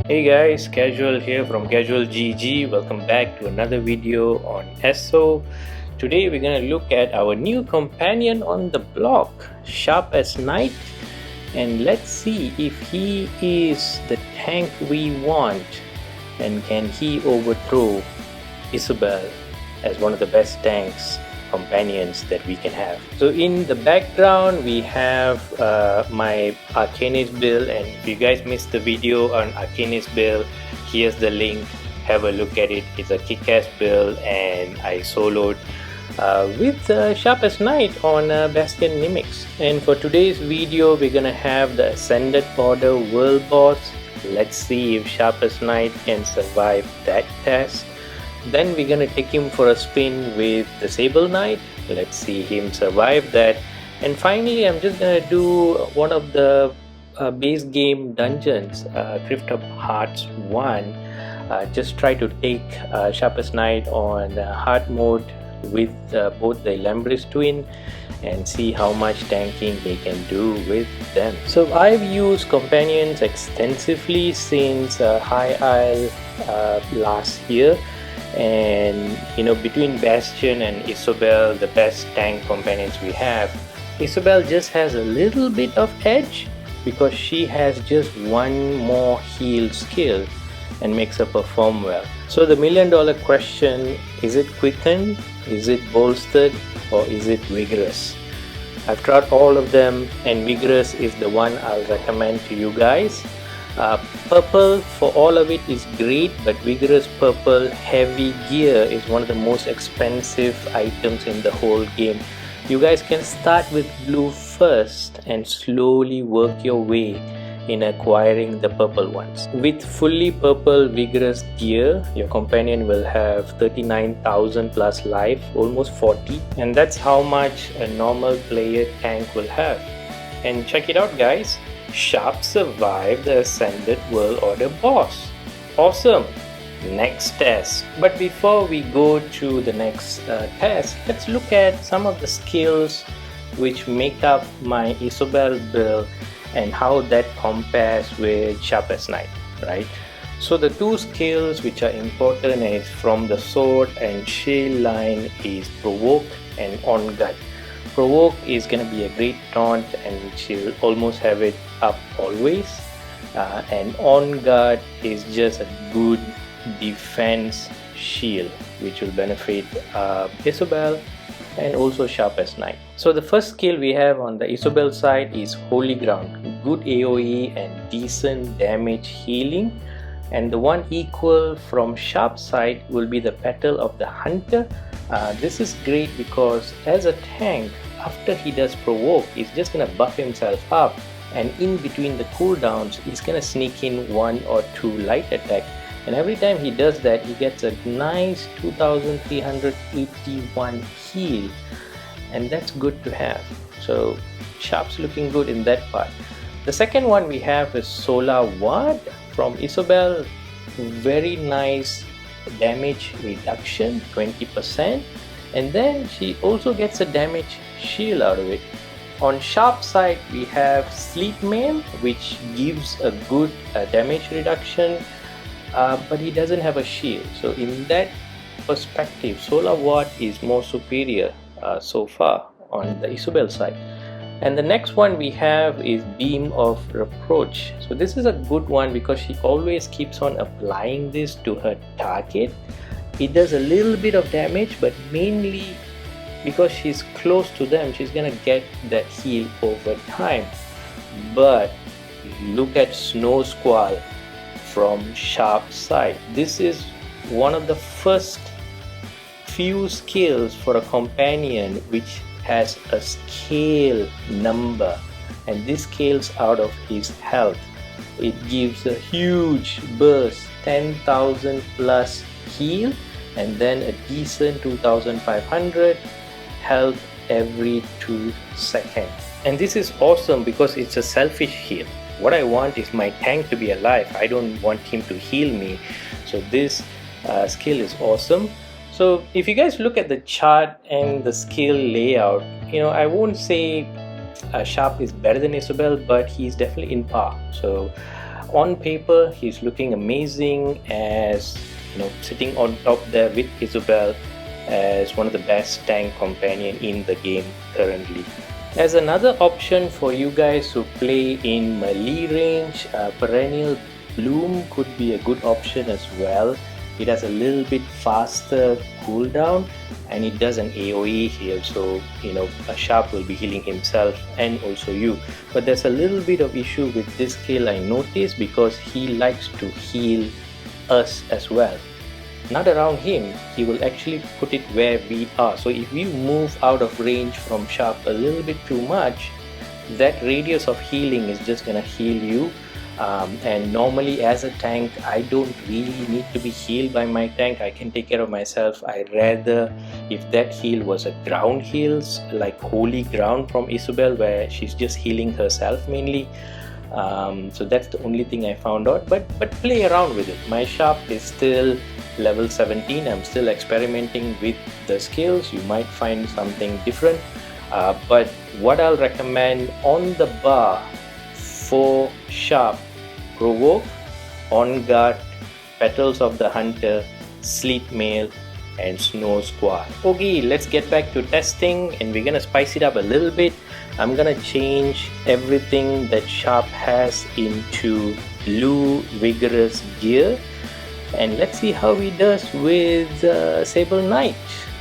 Hey guys, Casual here from Casual GG. Welcome back to another video on ESO. Today we're gonna look at our new companion on the block, Sharp as Knight, and let's see if he is the tank we want and can he overthrow Isobel as one of the best tanks companions that we can have. So in the background we have my Arcanist build, and if you guys missed the video on Arcanist build, here's the link, have a look at it. It's a kick-ass build and I soloed with Sharpest Knight on Bastion Mimics. And for today's video we're gonna have the Ascended Order World Boss. Let's see if Sharpest Knight can survive that test. Then we're gonna take him for a spin with the Sable Knight. Let's see him survive that. And finally I'm just gonna do one of the base game dungeons, Crypt of Hearts 1. Just try to take Sharpest Knight on hard mode with both the Lambris twin and see how much tanking they can do with them. So I've used companions extensively since High Isle last year. And you know, between Bastion and Isobel, the best tank companions we have, Isobel just has a little bit of edge because she has just one more heal skill and makes her perform well. So the million-dollar question, is it quickened, is it bolstered, or is it vigorous? I've tried all of them and vigorous is the one I'll recommend to you guys. Purple for all of it is great, but vigorous purple heavy gear is one of the most expensive items in the whole game. You guys can start with blue first and slowly work your way in acquiring the purple ones. With fully purple vigorous gear, your companion will have 39,000 plus life, almost 40, and that's how much a normal player tank will have. And check it out guys, Sharp survived the Ascended World Order boss. Awesome! Next test. But before we go to the next test, let's look at some of the skills which make up my Isobel build and how that compares with Sharpest Knight, right? So the two skills which are important is from the sword and shield line is Provoke and On Guard. Provoke is going to be a great taunt and she'll almost have it up always, and On Guard is just a good defense shield which will benefit Isobel and also Sharpest Knight. So the first skill we have on the Isobel side is Holy Ground, good AoE and decent damage healing. And the one equal from Sharp side will be the Petal of the Hunter. This is great because as a tank, after he does Provoke, he's just gonna buff himself up, and in between the cooldowns he's gonna sneak in 1 or 2 light attack, and every time he does that he gets a nice 2381 heal, and that's good to have. So Sharp's looking good in that part. The second one we have is Solar Ward from Isobel. Very nice damage reduction, 20%, and then she also gets a damage shield out of it. On Sharp side we have Sleep Mail, which gives a good damage reduction, but he doesn't have a shield. So in that perspective, Solar Ward is more superior so far on the Isobel side. And the next one we have is Beam of Reproach. So this is a good one because she always keeps on applying this to her target. It does a little bit of damage, but mainly because she's close to them, she's gonna get that heal over time. But look at Snow Squall from Sharp side. This is one of the first few skills for a companion which has a scale number, and this scales out of his health. It gives a huge burst, 10,000 plus heal, and then a decent 2,500 health every 2 seconds. And this is awesome because it's a selfish heal. What I want is my tank to be alive. I don't want him to heal me. So this skill is awesome. So if you guys look at the chart and the skill layout, you know, I won't say Sharp is better than Isobel, but he's definitely in par. So on paper, he's looking amazing as, you know, sitting on top there with Isobel as one of the best tank companion in the game currently. As another option for you guys who play in melee range, Perennial Bloom could be a good option as well. It has a little bit faster cooldown and it does an AoE heal, so you know a Sharp will be healing himself and also you. But there's a little bit of issue with this skill I noticed, because he likes to heal us as well. Not around him, he will actually put it where we are. So if we move out of range from Sharp a little bit too much, that radius of healing is just gonna heal you. And normally as a tank, I don't really need to be healed by my tank. I can take care of myself. I rather if that heal was a ground heals, like Holy Ground from Isobel, where she's just healing herself mainly. So that's the only thing I found out, but play around with it. My Sharp is still level 17. I'm still experimenting with the skills. You might find something different, but what I'll recommend on the bar for Sharp: Provoke, On Guard, Petals of the Hunter, Sleet Mail, and Snow Squall. Okay, let's get back to testing, and we're gonna spice it up a little bit. I'm gonna change everything that Sharp has into blue vigorous gear, and let's see how he does with Sable Knight.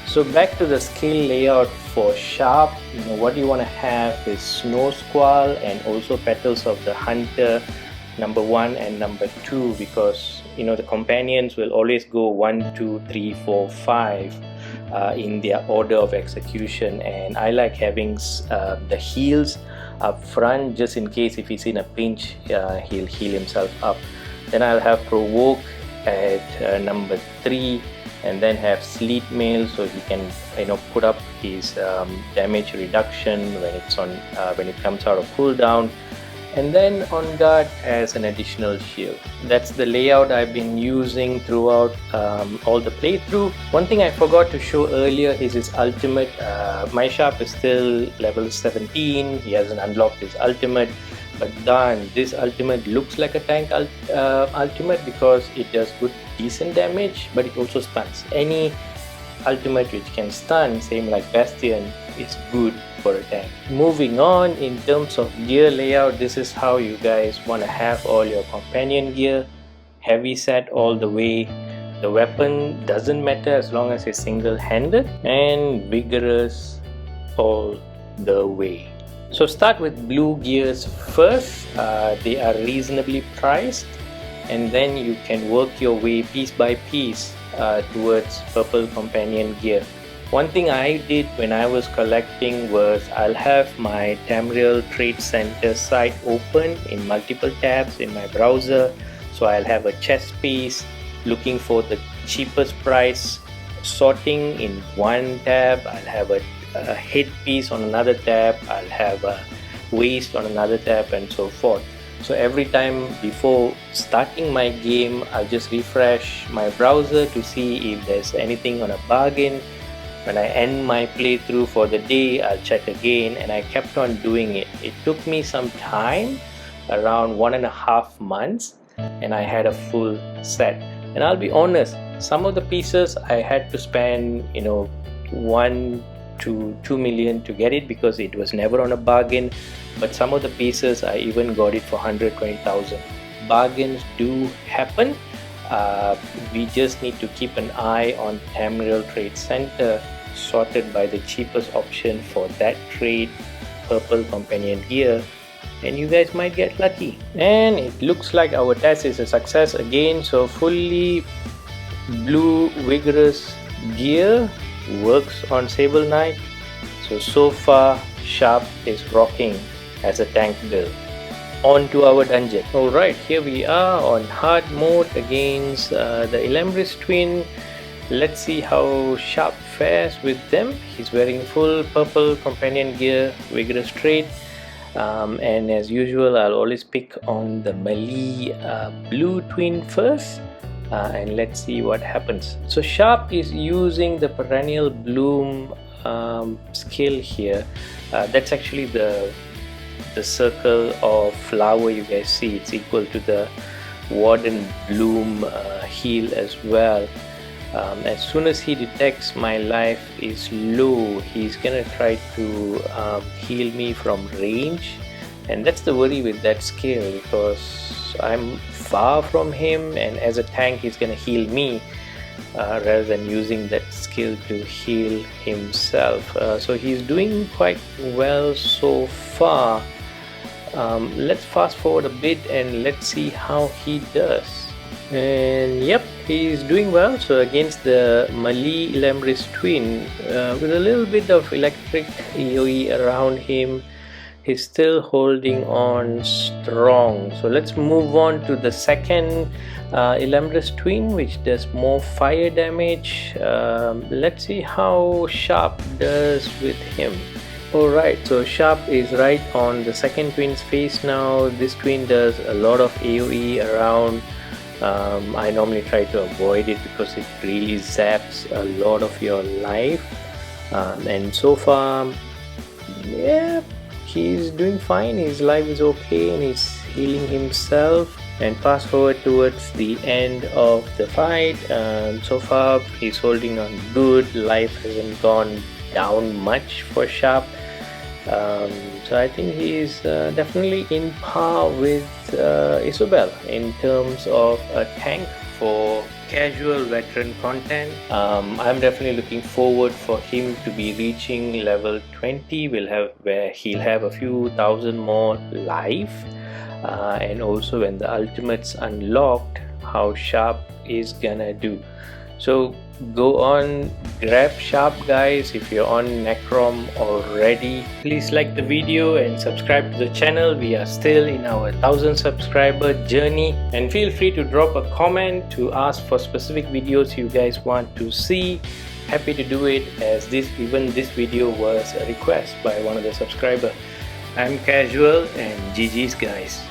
So back to the skill layout for Sharp. You know what you want to have is Snow Squall and also Petals of the Hunter, number 1 and number 2, because you know the companions will always go 1, 2, 3, 4, 5 in their order of execution, and I like having the heals up front just in case if he's in a pinch, he'll heal himself up. Then I'll have Provoke at number 3, and then have Sleet Mail, so he can, you know, put up his damage reduction when it comes out of cooldown, and then On Guard as an additional shield. That's the layout I've been using throughout all the playthrough. One thing I forgot to show earlier is his ultimate. My Sharp is still level 17. He hasn't unlocked his ultimate, but darn, this ultimate looks like a tank ultimate because it does decent damage, but it also stuns. Any ultimate which can stun, same like Bastion, is good for a tank. Moving on, in terms of gear layout, this is how you guys want to have all your companion gear. Heavy set all the way. The weapon doesn't matter as long as it's single-handed, and vigorous all the way. So start with blue gears first. They are reasonably priced, and then you can work your way piece by piece towards purple companion gear. One thing I did when I was collecting was I'll have my Tamriel Trade Center site open in multiple tabs in my browser. So I'll have a chest piece looking for the cheapest price, sorting in one tab. I'll have a head piece on another tab. I'll have a waist on another tab, and so forth. So every time before starting my game, I'll just refresh my browser to see if there's anything on a bargain. When I end my playthrough for the day, I'll check again, and I kept on doing it. It took me some time, around 1.5 months, and I had a full set. And I'll be honest, some of the pieces I had to spend, you know, 1 to 2 million to get it because it was never on a bargain. But some of the pieces I even got it for 120,000. Bargains do happen. We just need to keep an eye on Tamriel Trade Center, sorted by the cheapest option for that trade, purple companion gear, and you guys might get lucky. And it looks like our test is a success again. So fully blue vigorous gear works on Sable Knight. So far Sharp is rocking as a tank build. On to our dungeon. Alright, here we are on hard mode against the Elambris twin. Let's see how Sharp fares with them. He's wearing full purple companion gear, vigorous trade, and as usual I'll always pick on the melee blue twin first, and let's see what happens. So Sharp is using the Perennial Bloom skill here. That's actually the the circle of flower you guys see, it's equal to the Warden Bloom heal as well. As soon as he detects my life is low, he's gonna try to heal me from range, and that's the worry with that skill, because I'm far from him, and as a tank he's gonna heal me rather than using that skill to heal himself. So he's doing quite well so far. Let's fast forward a bit and let's see how he does. And yep, he's doing well. So against the Mali Lemris twin, with a little bit of electric AoE around him, he's still holding on strong. So let's move on to the second Elamris twin, which does more fire damage. Let's see how Sharp does with him. Alright, so Sharp is right on the second twin's face now. This twin does a lot of AoE around. I normally try to avoid it because it really zaps a lot of your life. And so far, yeah, he's doing fine. His life is okay and he's healing himself. And fast forward towards the end of the fight, so far he's holding on good. Life hasn't gone down much for Sharp. So I think he's definitely in par with Isobel in terms of a tank for casual veteran content. I'm definitely looking forward for him to be reaching level 20. Where he'll have a few thousand more life, and also when the ultimate's unlocked, how Sharp is gonna do. So go on, grab Sharp guys. If you're on Necrom already, please like the video and subscribe to the channel. We are still in our 1000 subscriber journey, and feel free to drop a comment to ask for specific videos you guys want to see. Happy to do it, as even this video was a request by one of the subscribers. I'm Casual, and GG's guys.